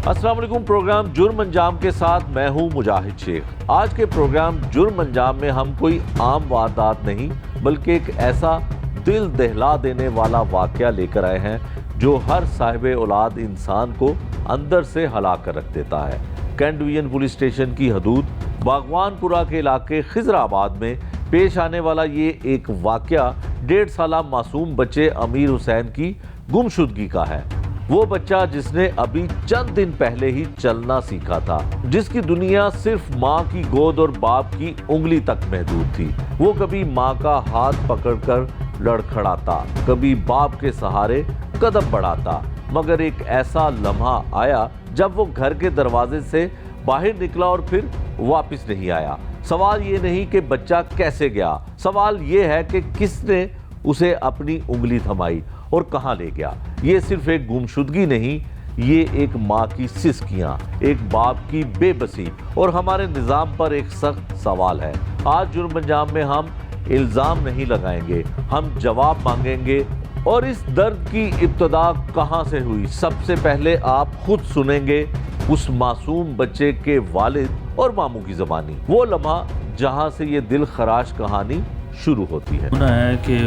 अस्सलाम वालेकुम। प्रोग्राम जुर्म अंजाम के साथ मैं हूं मुजाहिद शेख। आज के प्रोग्राम जुर्म अंजाम में हम कोई आम वारदात नहीं बल्कि एक ऐसा दिल दहला देने वाला वाकया लेकर आए हैं जो हर साहिब औलाद इंसान को अंदर से हला कर रख देता है। कैंट डिवीजन पुलिस स्टेशन की हदूद बागवानपुरा के इलाके खिजराबाद में पेश आने वाला ये एक वाकया 1.5 साल मासूम बच्चे अमीर हुसैन की गुमशुदगी का है। वो बच्चा जिसने अभी चंद दिन पहले ही चलना सीखा था, जिसकी दुनिया सिर्फ माँ की गोद और बाप की उंगली तक महदूद थी। वो कभी माँ का हाथ पकड़कर लड़खड़ाता, कभी बाप के सहारे कदम बढ़ाता, मगर एक ऐसा लम्हा आया जब वो घर के दरवाजे से बाहर निकला और फिर वापस नहीं आया। सवाल ये नहीं कि बच्चा कैसे गया, सवाल ये है कि किसने उसे अपनी उंगली थमाई और कहाँ ले गया। ये सिर्फ एक गुमशुदगी नहीं, ये एक माँ की सिसकियाँ, एक बाप की बेबसी और हमारे निज़ाम पर एक सख्त सवाल है। आज जुर्म अंजाम में हम इल्ज़ाम नहीं लगाएंगे, हम जवाब मांगेंगे। और इस दर्द की इब्तदा कहाँ से हुई, सबसे पहले आप खुद सुनेंगे उस मासूम बच्चे के वालिद और मामू की ज़बानी, वो लम्हा जहाँ से ये दिल खराश कहानी शुरू होती है। सुना है कि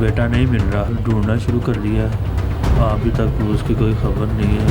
बेटा नहीं मिल रहा, ढूंढना शुरू कर दिया, अभी तक उसकी कोई खबर नहीं है।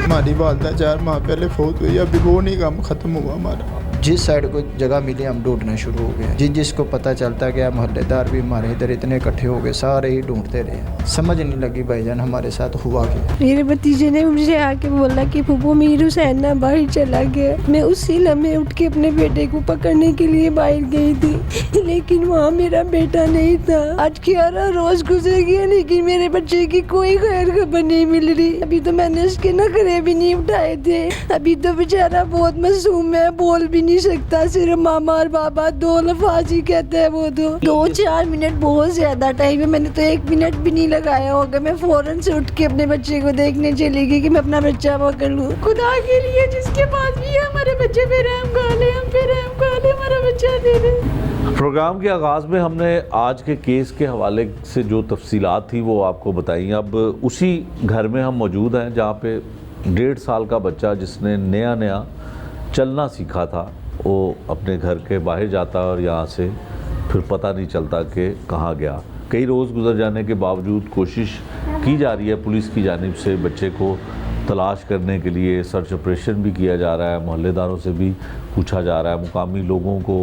हमारी वालदा 4 माह पहले फौत हुई, अभी वो नहीं काम ख़त्म हुआ हमारा। जिस साइड को जगह मिली हम ढूंढना शुरू हो गए। जिसको पता चलता गया, मोहल्लेदार भी हमारे इधर इतने इकट्ठे हो गए, सारे ही ढूंढते रहे। समझ नहीं लगी भाईजान हमारे साथ हुआ क्या। मेरे भतीजे ने मुझे आके बोला कि फूफो मीर हुसैन ना बाहर चला गया। मैं उसी लम्हे उठ के अपने बेटे को पकड़ने के लिए बाहर गई थी, लेकिन वहाँ मेरा बेटा नहीं था। आज 11 रोज गुजर गया लेकिन मेरे बच्चे की कोई खैर खबर नहीं मिल रही। अभी तो मैंने उसके नखरे भी नहीं उठाए थे। अभी तो बेचारा बहुत मासूम है, बोल भी नहीं सकता, सिर्फ मामा और बाबा 2 लफ्ज़ ही कहता है। वो तो 2-4 मिनट बहुत ज्यादा टाइम है, मैंने तो 1 मिनट भी नहीं लगाया होगा। मैं फौरन से उठ के अपने बच्चे को देखने चली गई कि मैं अपना बच्चा पकड़ लूं। खुदा के लिए जिसके पास भी है हमारे बच्चे पे रहम कर ले, हम पे रहम कर ले, हमारा बच्चा दे दे। प्रोग्राम के आगाज़ में हमने आज के केस के हवाले से जो तफसीलात थी वो आपको बताई। अब उसी घर में हम मौजूद हैं जहाँ पे 1.5 साल का बच्चा जिसने नया चलना सीखा था, वो अपने घर के बाहर जाता और यहाँ से फिर पता नहीं चलता कि कहाँ गया। कई रोज़ गुजर जाने के बावजूद कोशिश की जा रही है पुलिस की जानिब से बच्चे को तलाश करने के लिए। सर्च ऑपरेशन भी किया जा रहा है, मोहल्लेदारों से भी पूछा जा रहा है, मुकामी लोगों को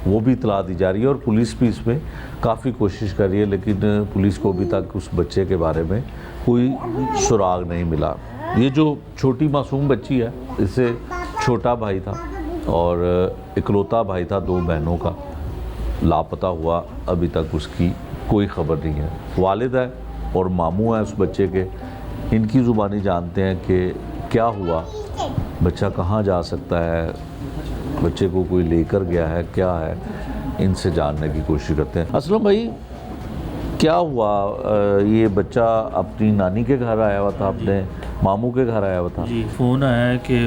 वो भी इतला दी जा रही है और पुलिस भी इसमें काफ़ी कोशिश कर रही है, लेकिन पुलिस को अभी तक उस बच्चे के बारे में कोई सुराग नहीं मिला। ये जो छोटी मासूम बच्ची है, इससे छोटा भाई था और इकलौता भाई था 2 बहनों का, लापता हुआ, अभी तक उसकी कोई खबर नहीं है। वालिद है और मामू है उस बच्चे के, इनकी ज़ुबानी जानते हैं कि क्या हुआ, बच्चा कहाँ जा सकता है, बच्चे को कोई लेकर गया है, क्या है, इनसे जानने की कोशिश करते हैं। असलम भाई, क्या हुआ? ये बच्चा अपनी नानी के घर आया हुआ था, अपने मामू के घर आया हुआ था? जी, फ़ोन आया है कि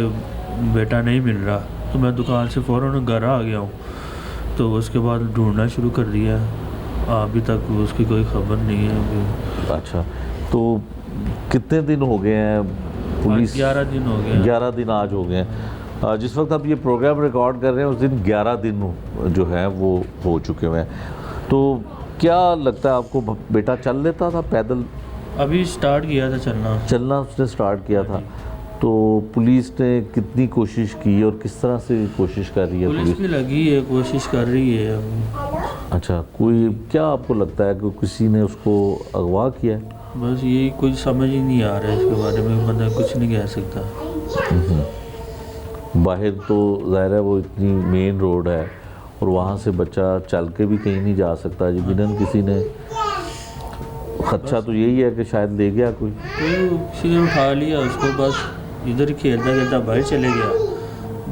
बेटा नहीं मिल रहा, तो मैं दुकान से फ़ौरन घर आ गया हूँ। तो उसके बाद ढूंढना शुरू कर दिया, अभी तक उसकी कोई खबर नहीं है अभी। अच्छा, तो कितने दिन हो गए हैं पुलिस? 11 दिन हो गए। 11 दिन आज हो गए हैं। जिस वक्त आप ये प्रोग्राम रिकॉर्ड कर रहे हैं उस दिन 11 दिन जो है वो हो चुके हुए हैं। तो क्या लगता है आपको, बेटा चल लेता था पैदल? अभी स्टार्ट किया था चलना उसने स्टार्ट किया था। तो पुलिस ने कितनी कोशिश की और किस तरह से कोशिश कर रही है? पुलिस भी लगी है, कोशिश कर रही है अभी। अच्छा, कोई क्या आपको लगता है कि किसी ने उसको अगवा किया है? बस यही कुछ समझ ही नहीं आ रहा है इसके बारे में, बंदा कुछ नहीं कह सकता। बाहर तो ज़ाहिर है वो इतनी मेन रोड है और वहाँ से बच्चा चल के भी कहीं नहीं जा सकता, यकीनन किसी ने, खदशा तो यही है कि शायद ले गया कोई, तो किसी ने उठा लिया उसको, बस इधर ही खेलता खेलता बाहर चले गया,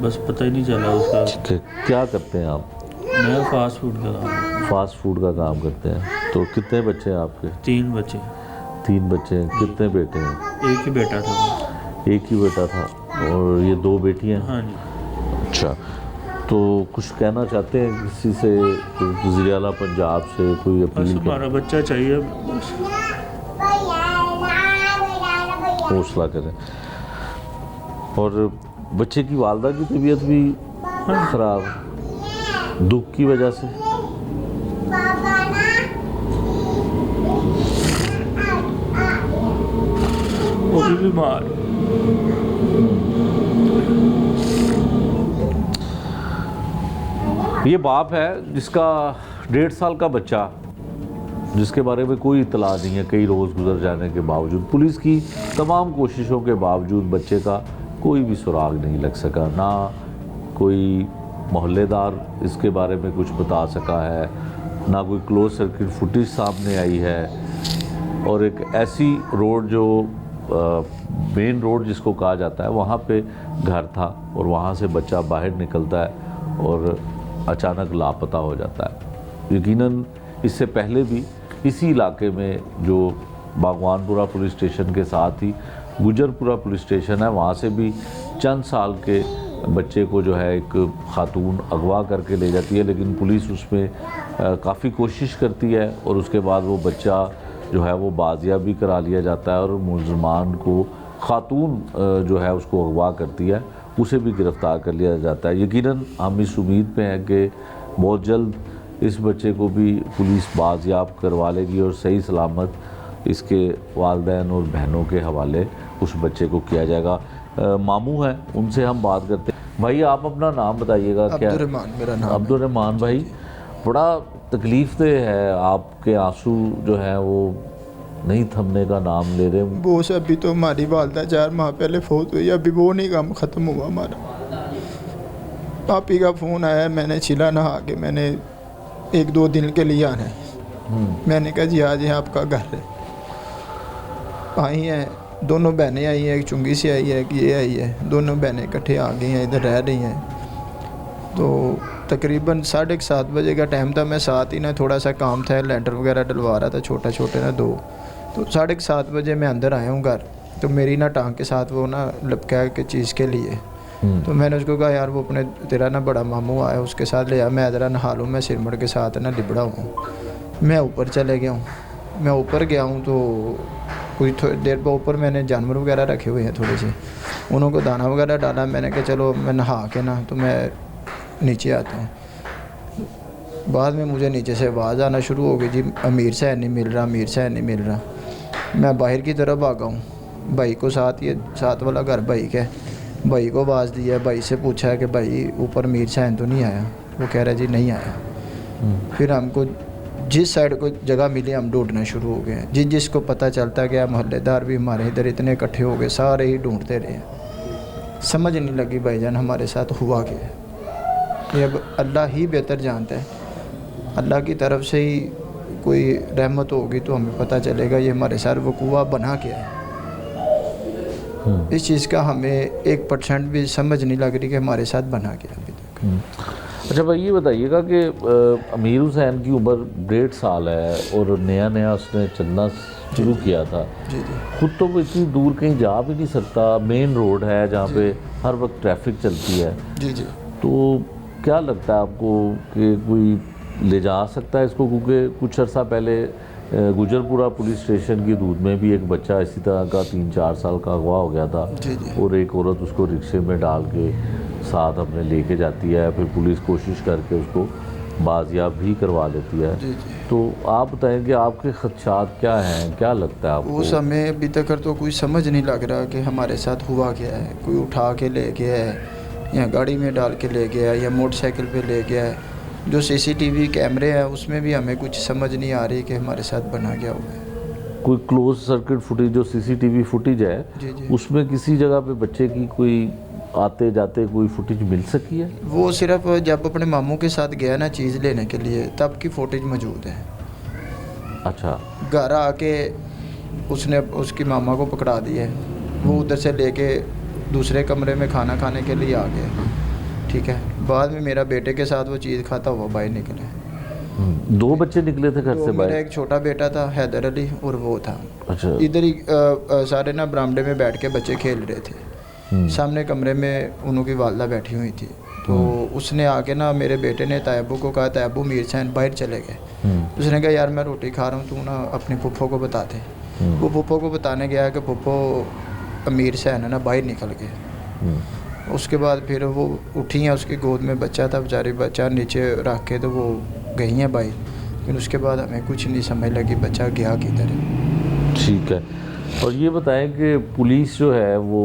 बस पता ही नहीं चला उसका। क्या करते हैं आप? मैं फास्ट फूड का काम करते हैं। तो कितने बच्चे हैं आपके? 3 बच्चे। 3 बच्चे हैं। कितने बेटे हैं? एक ही बेटा था। एक ही बेटा था और ये 2 बेटियां? हाँ जी। अच्छा, तो कुछ कहना चाहते हैं किसी से, वज़ीर-ए-आला पंजाब से कोई अपील? बस हमारा बच्चा चाहिए बस। हौसला करें। और बच्चे की वालदा की तबीयत भी ख़राब, दुख की वजह से। वो भी बीमार। ये बाप है जिसका 1.5 साल का बच्चा, जिसके बारे में कोई इतला नहीं है, कई रोज़ गुजर जाने के बावजूद, पुलिस की तमाम कोशिशों के बावजूद बच्चे का कोई भी सुराग नहीं लग सका। ना कोई मोहल्लेदार इसके बारे में कुछ बता सका है, ना कोई क्लोज सर्किट फुटेज सामने आई है। और एक ऐसी रोड जो मेन रोड जिसको कहा जाता है, वहाँ पे घर था और वहाँ से बच्चा बाहर निकलता है और अचानक लापता हो जाता है। यकीनन इससे पहले भी इसी इलाके में, जो बागवानपुरा पुलिस स्टेशन के साथ ही गुजरपुरा पुलिस स्टेशन है, वहाँ से भी चंद साल के बच्चे को जो है एक खातून अगवा करके ले जाती है, लेकिन पुलिस उसमें काफ़ी कोशिश करती है और उसके बाद वो बच्चा जो है वो बाजियाबी करा लिया जाता है और मुलजमान को, खातून जो है उसको अगवा करती है, उसे भी गिरफ़्तार कर लिया जाता है। यकीनन हम इस उम्मीद पे हैं कि बहुत जल्द इस बच्चे को भी पुलिस बाजियाब करवा लेगी और सही सलामत इसके वालिदैन और बहनों के हवाले उस बच्चे को किया जाएगा। मामू हैं, उनसे हम बात करते हैं। भाई आप अपना नाम बताइएगा। क्या? अब्दुर्रहमान मेरा नाम है। अब्दुर्रहमान भाई, बड़ा तकलीफ़ है, आपके आंसू जो हैं वो नहीं थमने का नाम ले रहे। वो से अभी तो हमारी वालदा 4 माह पहले फौत हुई, अभी वो नहीं काम ख़त्म हुआ हमारा। पापी का फ़ोन आया, मैंने छिला नहा के मैंने 1-2 दिन के लिए आना है। मैंने कहा जी आज यहाँ आपका घर है। आई हैं, दोनों बहनें आई हैं, एक चुंगी से आई है, एक ये आई है, दोनों बहनें इकट्ठे आ गई हैं, इधर रह रही हैं। तो तकरीबन 7:30 बजे का टाइम था। मैं साथ ही ना थोड़ा सा काम था, लेंटर वगैरह डलवा रहा था, छोटे ना 2। तो 7:30 बजे मैं अंदर आया हूँ घर। तो मेरी ना टांग के साथ वो ना लपका के चीज़ के लिए, तो मैंने उसको कहा यार वो अपने तेरा ना बड़ा मामू आया, उसके साथ ले आ, मैं ज़रा नहा लूँ, मैं सिरमड़ के साथ ना लिबड़ा हूँ। मैं ऊपर चले गया हूँ। मैं ऊपर गया हूँ तो कुछ थोड़ी देर पर ऊपर मैंने जानवर वगैरह रखे हुए हैं थोड़े से, उनको दाना वगैरह डाला। मैंने कहा चलो मैं नहा के ना तो मैं नीचे आता हूँ। बाद में मुझे नीचे से आवाज़ आना शुरू हो गई, जी अमीर साहब नहीं मिल रहा, अमीर साहब नहीं मिल रहा। मैं बाहर की तरफ भागा हूँ। भाई को साथ, ये साथ वाला घर भाई का, भाई को आवाज़ दिया, भाई से पूछा है कि भाई ऊपर अमीर साहब तो नहीं आया? वो कह रहा जी नहीं आया। फिर हमको जिस साइड को जगह मिली हम ढूंढना शुरू हो गए। जिसको पता चलता गया, मोहल्लेदार भी हमारे इधर इतने इकट्ठे हो गए, सारे ही ढूंढते रहे। समझ नहीं लगी भाईजान हमारे साथ हुआ क्या है। ये अब अल्लाह ही बेहतर जानता है। अल्लाह की तरफ से ही कोई रहमत होगी तो हमें पता चलेगा ये हमारे साथ वक़ूआ बना क्या है। इस चीज़ का हमें 1% भी समझ नहीं लग रही कि हमारे साथ बना क्या अभी तक। अच्छा भाई ये बताइएगा कि अमीर हुसैन की उम्र 1.5 साल है और नया उसने चलना शुरू किया था। जी। खुद तो वो इतनी दूर कहीं जा भी नहीं सकता, मेन रोड है जहाँ पे हर वक्त ट्रैफिक चलती है। जी। तो क्या लगता है आपको कि कोई ले जा सकता है इसको? क्योंकि कुछ अर्सा पहले गुजरपुरा पुलिस स्टेशन की दूध में भी एक बच्चा इसी तरह का 3-4 साल का अगवा हो गया था। जी। और एक औरत उसको रिक्शे में डाल के साथ अपने लेके जाती है, फिर पुलिस कोशिश करके उसको बाजियाब भी करवा लेती है। जी। तो आप बताएं कि आपके खदशात क्या हैं, क्या लगता है आपको? उस हमें अभी तक तो कोई समझ नहीं लग रहा कि हमारे साथ हुआ क्या है। कोई उठा के ले गया है या गाड़ी में डाल के ले गया है या मोटरसाइकिल पे ले गया है। जो CCTV कैमरे हैं उसमें भी हमें कुछ समझ नहीं आ रही कि हमारे साथ बना गया हुआ है। कोई क्लोज सर्किट फुटेज, जो CCTV फुटेज है, जी। उसमें किसी जगह पे बच्चे की कोई आते जाते कोई फुटेज मिल सकी है? वो सिर्फ जब अपने मामू के साथ गया ना चीज़ लेने के लिए, तब की फुटेज मौजूद है। अच्छा। घर आके उसने उसकी मामा को पकड़ा दिया, वो उधर से लेके दूसरे कमरे में खाना खाने के लिए आ गया। ठीक है, बाद में मेरा बेटे के साथ वो चीज़ खाता हुआ बाहर निकले। 2 बच्चे निकले थे घर से मेरा बाहर? एक छोटा बेटा था हैदर अली और वो था। अच्छा। इधर ही सारे ना बरामदे में बैठ के बच्चे खेल रहे थे। सामने कमरे में उनकी वालदा बैठी हुई थी। तो उसने आके ना मेरे बेटे ने तैयबू को कहा, तैयबू मीर सैन बाहर चले गए। उसने कहा यार मैं रोटी खा रहा हूँ, तू ना अपनी पुप्पो को बता दे। वो पुप्पो को बताने गया कि पुप्पो अमीर से है ना बाहर निकल गए। उसके बाद फिर वो उठी हैं, उसकी गोद में बच्चा था, बेचारी बच्चा नीचे रख के तो वो गई हैं बाहर। फिर उसके बाद हमें कुछ नहीं समझ लगी बच्चा गया किधर है। ठीक है, और ये बताएं कि पुलिस जो है वो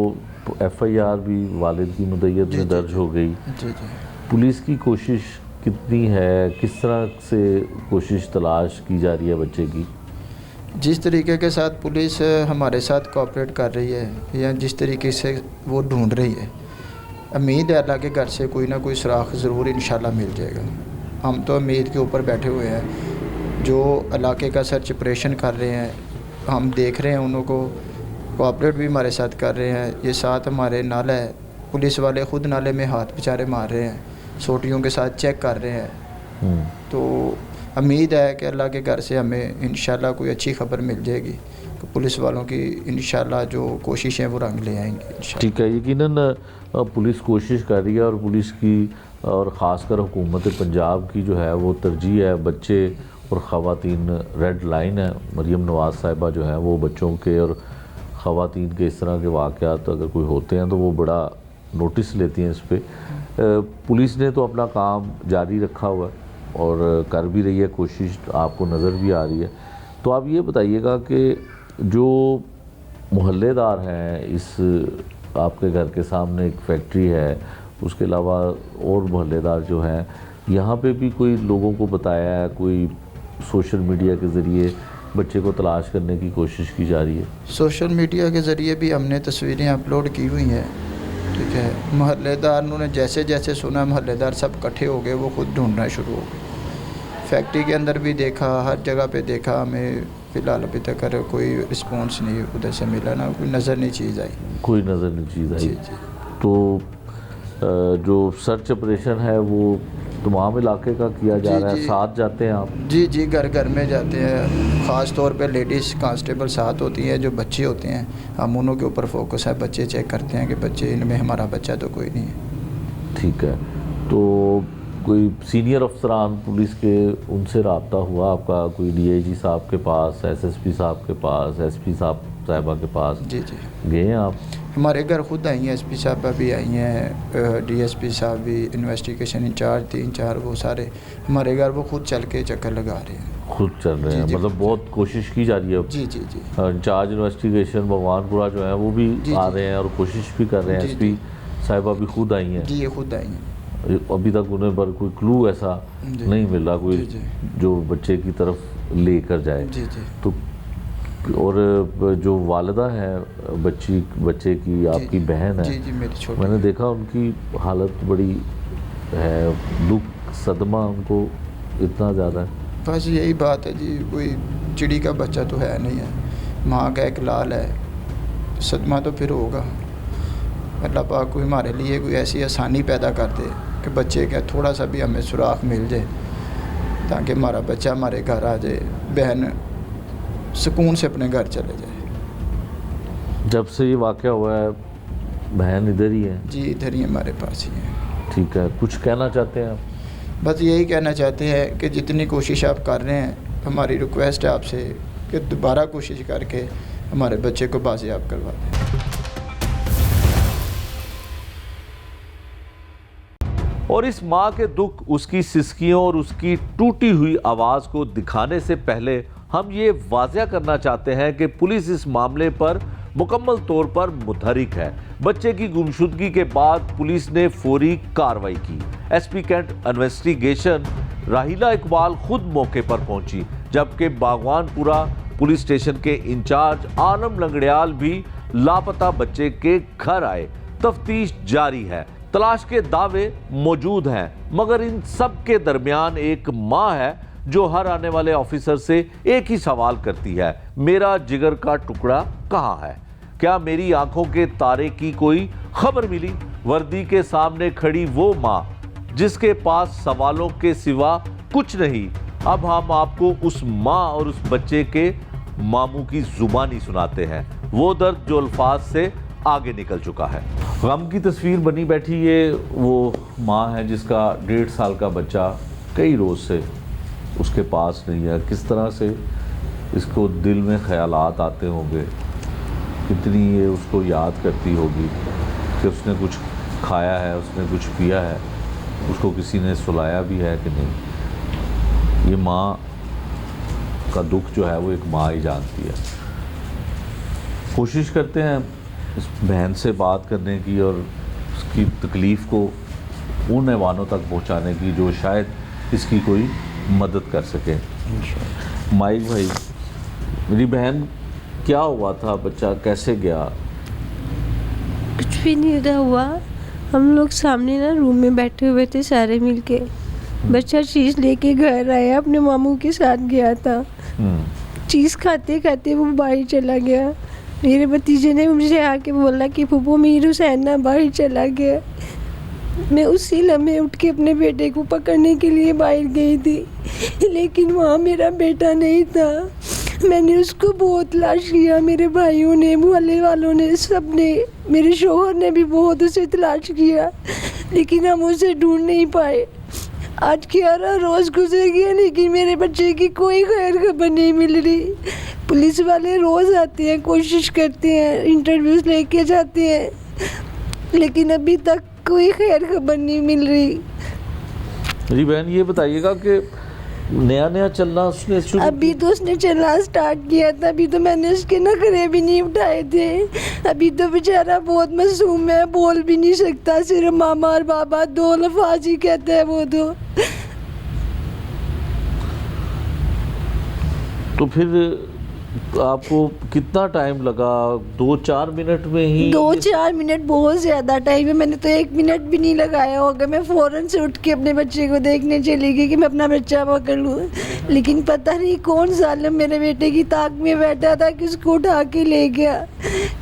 FIR भी वालिद की मुद्दत में दर्ज हो गई। जी जी। पुलिस की कोशिश कितनी है, किस तरह से कोशिश तलाश की जा रही है बच्चे की? जिस तरीके के साथ पुलिस हमारे साथ कोऑपरेट कर रही है या जिस तरीके से वो ढूंढ रही है, उम्मीद है अल्लाह के घर से कोई ना कोई सुराख ज़रूर इंशाल्लाह मिल जाएगा। हम तो उम्मीद के ऊपर बैठे हुए हैं। जो इलाके का सर्च ऑपरेशन कर रहे हैं, हम देख रहे हैं उन्हों को, कोऑपरेट भी हमारे साथ कर रहे हैं। ये साथ हमारे नाला है, पुलिस वाले ख़ुद नाले में हाथ बेचारे मार रहे हैं, सोटियों के साथ चेक कर रहे हैं। तो उम्मीद है कि अल्लाह के घर से हमें इंशाल्लाह कोई अच्छी खबर मिल जाएगी। तो पुलिस वालों की इंशाल्लाह जो कोशिशें वो रंग ले आएंगी इंशाल्लाह। ठीक है, यकीनन पुलिस कोशिश कर रही है और पुलिस की और ख़ासकर हुकूमत पंजाब की जो है वो तरजीह है बच्चे और ख़वातीन रेड लाइन है। मरीम नवाज़ साहिबा जो है वो बच्चों के और ख़वातीन के इस तरह के वाक़यात अगर कोई होते हैं तो वो बड़ा नोटिस लेती हैं इस पर। पुलिस ने तो अपना काम जारी रखा हुआ है और कर भी रही है कोशिश, आपको नज़र भी आ रही है। तो आप ये बताइएगा कि जो मोहल्लेदार हैं, इस आपके घर के सामने एक फैक्ट्री है, उसके अलावा और मोहल्लेदार जो हैं, यहाँ पे भी कोई लोगों को बताया है, कोई सोशल मीडिया के ज़रिए बच्चे को तलाश करने की कोशिश की जा रही है? सोशल मीडिया के ज़रिए भी हमने तस्वीरें अपलोड की हुई हैं। ठीक है, मोहल्लेदार उन्होंने जैसे जैसे सुना, मोहल्लेदार सब इकट्ठे हो गए, वो खुद ढूंढना शुरू हो गए। फैक्ट्री के अंदर भी देखा, हर जगह पे देखा, हमें फ़िलहाल अभी तक कोई रिस्पॉन्स नहीं उधर से मिला, ना कोई नज़र नहीं चीज़ आई। कोई नज़र नहीं चीज़ आई। जी जी। तो जो सर्च ऑपरेशन है वो तमाम इलाके का किया जा जी, रहा है, जी। साथ जाते हैं आप? जी जी, घर घर में जाते हैं। ख़ास तौर पे लेडीज़ कांस्टेबल साथ होती हैं, जो बच्चे होते हैं हम उन्हों के ऊपर फोकस है, बच्चे चेक करते हैं कि बच्चे इनमें हमारा बच्चा तो कोई नहीं है। ठीक है, तो कोई सीनियर अफसरान पुलिस के उनसे रब्ता हुआ आपका? कोई DIG साहब के पास, SSP साहब के पास, SP साहबा के पास जी जी, गए हैं आप? हमारे घर खुद आई हैं, SP साहबा भी आई हैं, DSP साहब भी, इन्वेस्टिगेशन इंचार्ज 3-4 वो सारे हमारे घर वो खुद चल के चक्कर लगा रहे हैं। खुद चल रहे जी, हैं, जी, मतलब बहुत कोशिश की जा रही है। जी जी जी इंचार्ज इन्वेस्टिगेशन भगवानपुरा जो है वो भी जी, आ जी। रहे हैं और कोशिश भी कर रहे हैं। जी, SP साहिबा भी खुद आई हैं। जी, ये खुद आई हैं। अभी तक उन्हें पर कोई क्लू ऐसा जी। नहीं मिला कोई जी, जी। जो बच्चे की तरफ लेकर जाए। जी जी तो और जो वालिदा है बच्चे की, आपकी बहन है, जी जी, मेरी छोटी मैंने देखा उनकी हालत बड़ी है, दुख सदमा उनको इतना ज़्यादा है। बस यही बात है जी, कोई चिड़ी का बच्चा तो है नहीं है, माँ का एक लाल है, सदमा तो फिर होगा। अल्लाह पाक कोई हमारे लिए कोई ऐसी आसानी पैदा कर दे कि बच्चे का थोड़ा सा भी हमें सुराख मिल जाए, ताकि हमारा बच्चा हमारे घर आ जाए, बहन सुकून से अपने घर चले जाए। जब से ये वाक़या हुआ है बहन इधर ही है? जी, इधर ही हमारे पास ही है। ठीक है, कुछ कहना चाहते हैं आप? बस यही कहना चाहते हैं कि जितनी कोशिश आप कर रहे हैं, हमारी रिक्वेस्ट है आपसे कि दोबारा कोशिश करके हमारे बच्चे को बाजियाब करवा दें। और इस माँ के दुख, उसकी सिसकियों और उसकी टूटी हुई आवाज़ को दिखाने से पहले हम ये वाज़िया करना चाहते हैं कि पुलिस इस मामले पर मुकम्मल तौर पर मुतहरिक है। बच्चे की गुमशुदगी के बाद पुलिस ने फौरी कार्रवाई की। SP कैंट इन्वेस्टिगेशन राहिला इकबाल खुद मौके पर पहुंची, जबकि बागवानपुरा पुलिस स्टेशन के इंचार्ज आलम लंगड़ियाल भी लापता बच्चे के घर आए। तफ्तीश जारी है, तलाश के दावे मौजूद हैं, मगर इन सब के दरमियान एक माँ है जो हर आने वाले ऑफिसर से एक ही सवाल करती है, मेरा जिगर का टुकड़ा कहाँ है? क्या मेरी आंखों के तारे की कोई खबर मिली? वर्दी के सामने खड़ी वो माँ जिसके पास सवालों के सिवा कुछ नहीं। अब हम आपको उस माँ और उस बच्चे के मामू की जुबानी सुनाते हैं, वो दर्द जो अल्फाज से आगे निकल चुका है। गम की तस्वीर बनी बैठी ये वो माँ है जिसका 1.5 साल का बच्चा कई रोज़ से उसके पास नहीं है। किस तरह से इसको दिल में ख्यालात आते होंगे, कितनी ये उसको याद करती होगी कि उसने कुछ खाया है, उसने कुछ पिया है, उसको किसी ने सुलाया भी है कि नहीं। ये माँ का दुख जो है वो एक माँ ही जानती है। कोशिश करते हैं इस बहन से बात करने की और उसकी तकलीफ़ को उन ऐवानों तक पहुंचाने की जो शायद इसकी कोई मदद कर सके। माइक भाई, मेरी बहन, क्या हुआ था? बच्चा कैसे गया? कुछ भी नहीं हुआ। हम लोग सामने ना रूम में बैठे हुए थे सारे मिलके। बच्चा चीज़ लेके घर आया, अपने मामू के साथ गया था। चीज़ खाते खाते वो बाहर चला गया। मेरे भतीजे ने मुझे आके बोला कि फूफू मीर हुसैन ना बाहर चला गया। मैं उसी लम्हे उठ के अपने बेटे को पकड़ने के लिए बाहर गई थी, लेकिन वहाँ मेरा बेटा नहीं था। मैंने उसको बहुत तलाश किया, मेरे भाइयों ने, मोहल्ले वालों ने, सब ने, मेरे शोहर ने भी बहुत उसे तलाश किया, लेकिन हम उसे ढूंढ नहीं पाए। आज 11 रोज़ गुजर गया, लेकिन मेरे बच्चे की कोई खैर खबर नहीं मिल रही। पुलिस वाले रोज़ आते हैं, कोशिश करते हैं, इंटरव्यूज़ लेके जाते हैं, लेकिन अभी तक कोई खैर खबर नहीं मिल रही। मेरी बहन, ये बताइएगा कि नया नया चलना उसने शुरू, अभी तो उसने चलना स्टार्ट किया था, अभी तो मैंने उसके नखरे भी नहीं उठाए थे। अभी तो बेचारा बहुत मासूम है, बोल भी नहीं सकता, सिर्फ मामा और बाबा 2 लफ्ज़ ही कहता है वो तो फिर आपको कितना टाइम लगा? 2-4 मिनट में ही? 2-4 मिनट बहुत ज़्यादा टाइम है। मैंने तो 1 मिनट भी नहीं लगाया होगा। मैं फ़ौरन से उठ के अपने बच्चे को देखने चली गई कि मैं अपना बच्चा पकड़ लूँ, लेकिन पता नहीं कौन जालिम मेरे बेटे की ताक में बैठा था कि उसको उठा के ले गया।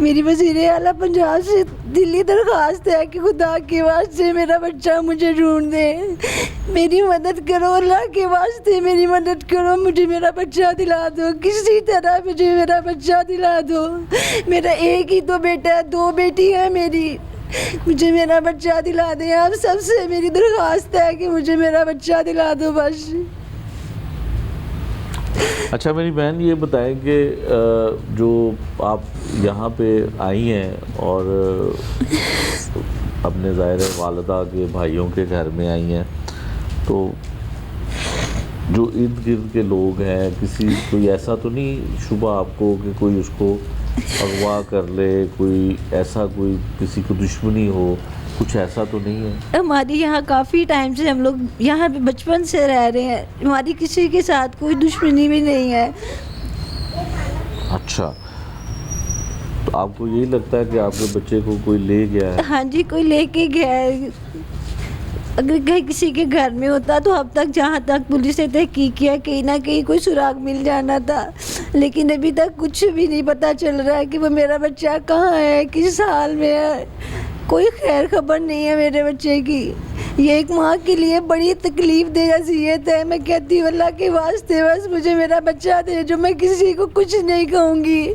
मेरी वज़ीर आला पंजाब से दिल्ली दरख्वास्त है कि खुदा के वास्ते मेरा बच्चा मुझे ढूंढ दे, मेरी मदद करो, अल्लाह के वास्ते मेरी मदद करो, मुझे मेरा बच्चा दिला दो, किसी तरह मुझे मेरा बच्चा दिला दो। मेरा एक ही तो बेटा है, 2 बेटी है मेरी, मुझे मेरा बच्चा दिला दें। आप सबसे मेरी दरख्वास्त है कि मुझे मेरा बच्चा दिला दो बस। अच्छा मेरी बहन, ये बताएं कि जो आप यहाँ पे आई हैं और अपने ज़ाहिर वालिदा के भाइयों के घर में आई हैं, तो जो इर्द गिर्द के लोग हैं, कोई ऐसा तो नहीं शुबा आपको कि कोई उसको अगवा कर ले, कोई ऐसा, कोई किसी को दुश्मनी हो, कुछ ऐसा तो नहीं है? हमारी यहाँ काफ़ी टाइम से हम लोग यहाँ पे बचपन से रह रहे हैं, हमारी किसी के साथ कोई दुश्मनी भी नहीं है। अच्छा, तो आपको यही लगता है कि आपके बच्चे को कोई ले गया है? हाँ जी, कोई लेके गया है। अगर कहीं किसी के घर में होता तो अब तक, जहाँ तक पुलिस ने तहकीक किया, कहीं ना कहीं कोई सुराग मिल जाना था, लेकिन अभी तक कुछ भी नहीं पता चल रहा है कि वो मेरा बच्चा कहाँ है, किस हाल में है। कोई खैर खबर नहीं है मेरे बच्चे की। ये एक माँ के लिए बड़ी तकलीफ दे अज़ियत है। मैं कहती हूँ अल्लाह के वास्ते बस मुझे मेरा बच्चा दे, जो मैं किसी को कुछ नहीं कहूँगी,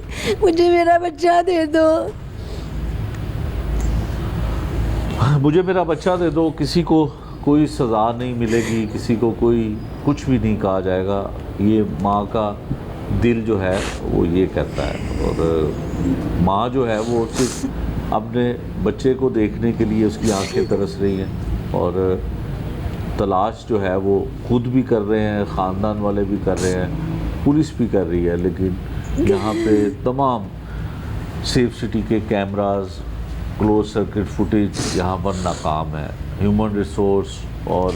मुझे मेरा बच्चा दे दो, मुझे मेरा बच्चा दे दो। किसी को कोई सज़ा नहीं मिलेगी, किसी को कोई कुछ भी नहीं कहा जाएगा। ये माँ का दिल जो है वो ये कहता है, और माँ जो है वो सिर्फ अपने बच्चे को देखने के लिए उसकी आंखें तरस रही हैं, और तलाश जो है वो खुद भी कर रहे हैं, ख़ानदान वाले भी कर रहे हैं, पुलिस भी कर रही है, लेकिन यहाँ पे तमाम सेफ सिटी के कैमरास, क्लोज सर्किट फुटेज यहाँ पर नाकाम है। ह्यूमन रिसोर्स और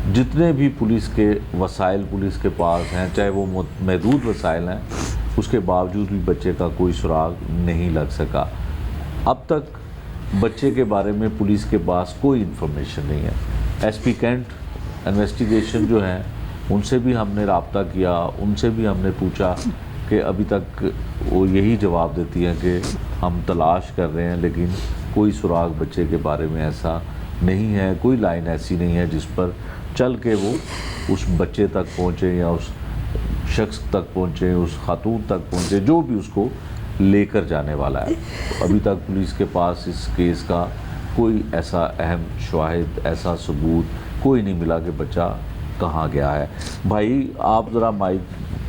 जितने भी पुलिस के वसाइल पुलिस के पास हैं, चाहे वो महदूद वसाइल हैं, उसके बावजूद भी बच्चे का कोई सुराग नहीं लग सका। अब तक बच्चे के बारे में पुलिस के पास कोई इन्फॉर्मेशन नहीं है। एसपी कैंट इन्वेस्टिगेशन जो हैं उनसे भी हमने रब्ता किया, उनसे भी हमने पूछा कि अभी तक वो यही जवाब देती हैं कि हम तलाश कर रहे हैं, लेकिन कोई सुराग बच्चे के बारे में ऐसा नहीं है, कोई लाइन ऐसी नहीं है जिस पर चल के वो उस बच्चे तक पहुँचे या उस शख्स तक पहुँचे, उस खातून तक पहुँचे जो भी उसको लेकर जाने वाला है। तो अभी तक पुलिस के पास इस केस का कोई ऐसा अहम शवाहिद, ऐसा सबूत कोई नहीं मिला कि बच्चा कहाँ गया है। भाई आप ज़रा माइक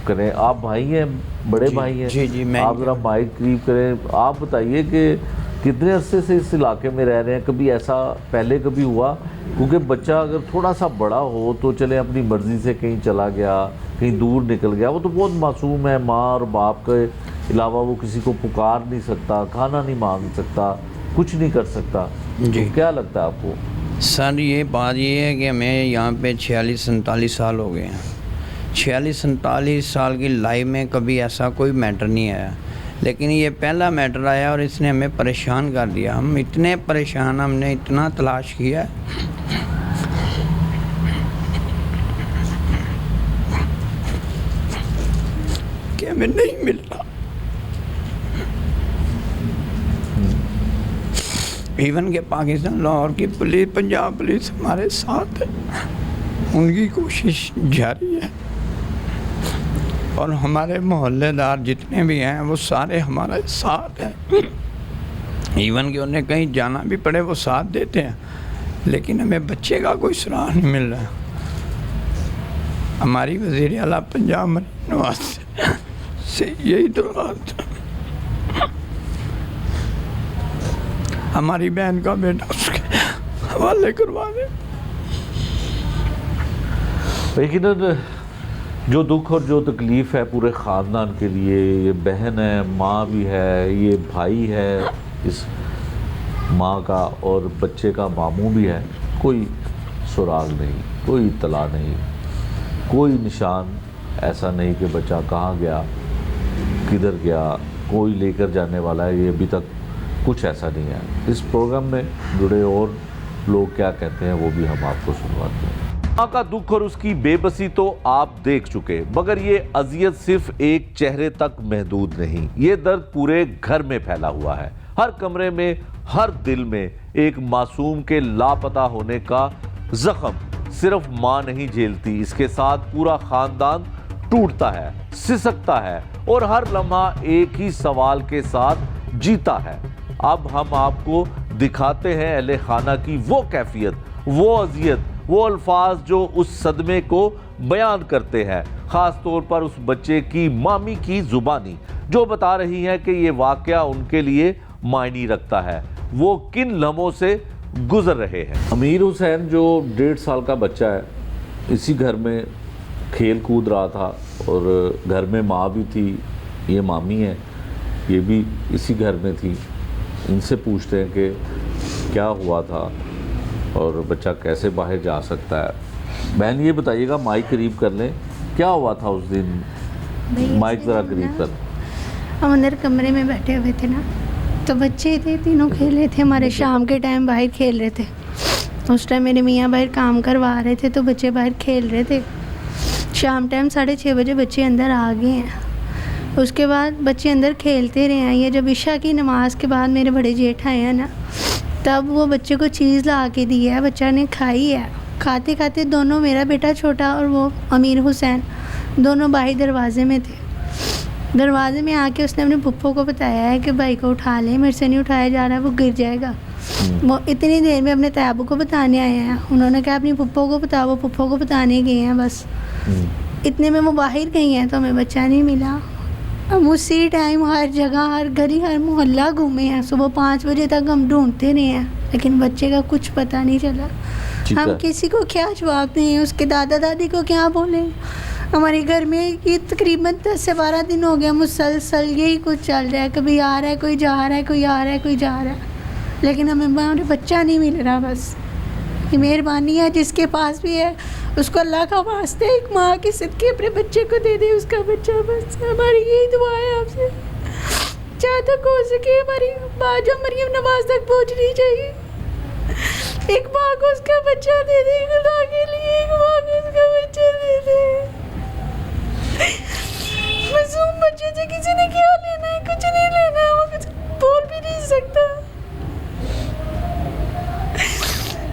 करें। आप भाई हैं, बड़े भाई हैं, जी, मैं आप ज़रा माइक करीब करें। आप बताइए कि कितने अरसे से इस इलाके में रह रहे हैं? कभी ऐसा पहले कभी हुआ? क्योंकि बच्चा अगर थोड़ा सा बड़ा हो तो चले अपनी मर्ज़ी से कहीं चला गया, कहीं दूर निकल गया, वो तो बहुत मासूम है। माँ और बाप के अलावा वो किसी को पुकार नहीं सकता, खाना नहीं मांग सकता, कुछ नहीं कर सकता। जी। तो क्या लगता है आपको? सर ये बात ये है कि हमें यहाँ पे 46-47 साल हो गए हैं। 46-47 साल की लाइफ में कभी ऐसा कोई मैटर नहीं आया, लेकिन ये पहला मैटर आया और इसने हमें परेशान कर दिया। हम इतने परेशान, हमने इतना तलाश किया कि हमें नहीं मिल रहा। इवन के पाकिस्तान लाहौर की पुलिस, पंजाब पुलिस हमारे साथ है, उनकी कोशिश जारी है, और हमारे मोहल्लेदार जितने भी हैं वो सारे हमारे साथ हैं। इवन कि उन्हें कहीं जाना भी पड़े वो साथ देते हैं, लेकिन हमें बच्चे का कोई सुराग नहीं मिल रहा। हमारी वज़ीर आला पंजाब मरीम नवाज से यही दरख्वास्त, हमारी बहन का बेटा उसके हवाले करवा दे। लेकिन जो दुख और जो तकलीफ़ है पूरे ख़ानदान के लिए, ये बहन है, माँ भी है, ये भाई है इस माँ का, और बच्चे का मामू भी है, कोई सुराग नहीं, कोई इत्तला नहीं, कोई निशान ऐसा नहीं कि बच्चा कहाँ गया, किधर गया, कोई लेकर जाने वाला है, ये अभी तक कुछ ऐसा नहीं है। इस प्रोग्राम में जुड़े और लोग क्या कहते हैं वो भी हम आपको सुनवाते हैं। माँ का दुख और उसकी बेबसी तो आप देख चुके, मगर ये अजियत सिर्फ एक चेहरे तक महदूद नहीं, ये दर्द पूरे घर में फैला हुआ है। हर कमरे में, हर दिल में एक मासूम के लापता होने का जख्म सिर्फ माँ नहीं झेलती, इसके साथ पूरा खानदान टूटता है, सिसकता है और हर लम्हा एक ही सवाल के साथ जीता है। अब हम आपको दिखाते हैं अहले खाना की वो कैफियत, वो अजियत, वो अल्फाज जो उस सदमे को बयान करते हैं, ख़ास तौर पर उस बच्चे की मामी की ज़ुबानी जो बता रही है कि ये वाक़या उनके लिए मायने रखता है, वो किन लम्हों से गुजर रहे हैं। अमीर हुसैन जो 1.5 साल का बच्चा है, इसी घर में खेल कूद रहा था और घर में माँ भी थी, ये मामी है, ये भी इसी घर में थी। इनसे पूछते हैं कि क्या हुआ था और बच्चा कैसे बाहर जा सकता है। बहन ये बताइएगा, माइक करीब कर लें, क्या हुआ था उस दिन? माइक ज़रा करीब कर। हम अंदर कमरे में बैठे हुए थे ना, तो बच्चे थे, तीनों खेल रहे थे। हमारे शाम के टाइम बाहर खेल रहे थे। उस टाइम मेरे मियाँ बाहर काम करवा रहे थे, तो बच्चे बाहर खेल रहे थे। शाम टाइम 6:30 बजे बच्चे अंदर आ गए हैं। उसके बाद बच्चे अंदर खेलते रहे हैं। ये जब इशा की नमाज के बाद मेरे बड़े जेठ आए हैं ना, तब वो बच्चे को चीज़ ला के दी है, बच्चा ने खाई है। खाते खाते दोनों, मेरा बेटा छोटा और वो अमीर हुसैन, दोनों बाहर दरवाजे में थे। दरवाजे में आके उसने अपने पुप्पो को बताया है कि भाई को उठा लें, मेरे से नहीं उठाया जा रहा, वो गिर जाएगा। वो इतनी देर में अपने तैयाबू को बताने आए हैं। उन्होंने कहा अपनी पुप्पो को बताओ, वो पुप्पो को बताने गए हैं। बस इतने में वो बाहर गई हैं तो हमें बच्चा नहीं मिला। हम उसी टाइम हर जगह, हर गली, हर मोहल्ला घूमे हैं। सुबह 5 बजे तक हम ढूंढते रहे हैं, लेकिन बच्चे का कुछ पता नहीं चला। हम किसी को क्या जवाब दें, उसके दादा दादी को क्या बोलें। हमारे घर में ये तकरीबन 10 से 12 दिन हो गया, मुसलसल यही कुछ चल रहा है। कभी आ रहा है, कोई जा रहा है, कोई आ रहा है, कोई जा रहा है, लेकिन हमें हमारे बच्चा नहीं मिल रहा। बस ये मेहरबानी है, जिसके पास भी है उसको अल्लाह का वास्ते एक माँ के सदके अपने बच्चे को दे दे, उसका बच्चा। बस हमारी यही दुआ है आपसे, जहाँ तक हो सके हमारी माँ जो मरियम नवाज तक पहुँचनी चाहिए। एक माँ को उसका बच्चा दे दे, खुदा के लिए एक माँ को उसका बच्चा दे दे। मासूम बच्चे से किसी ने क्या लेना है? कुछ नहीं लेना है, वो कुछ बोल भी नहीं सकता।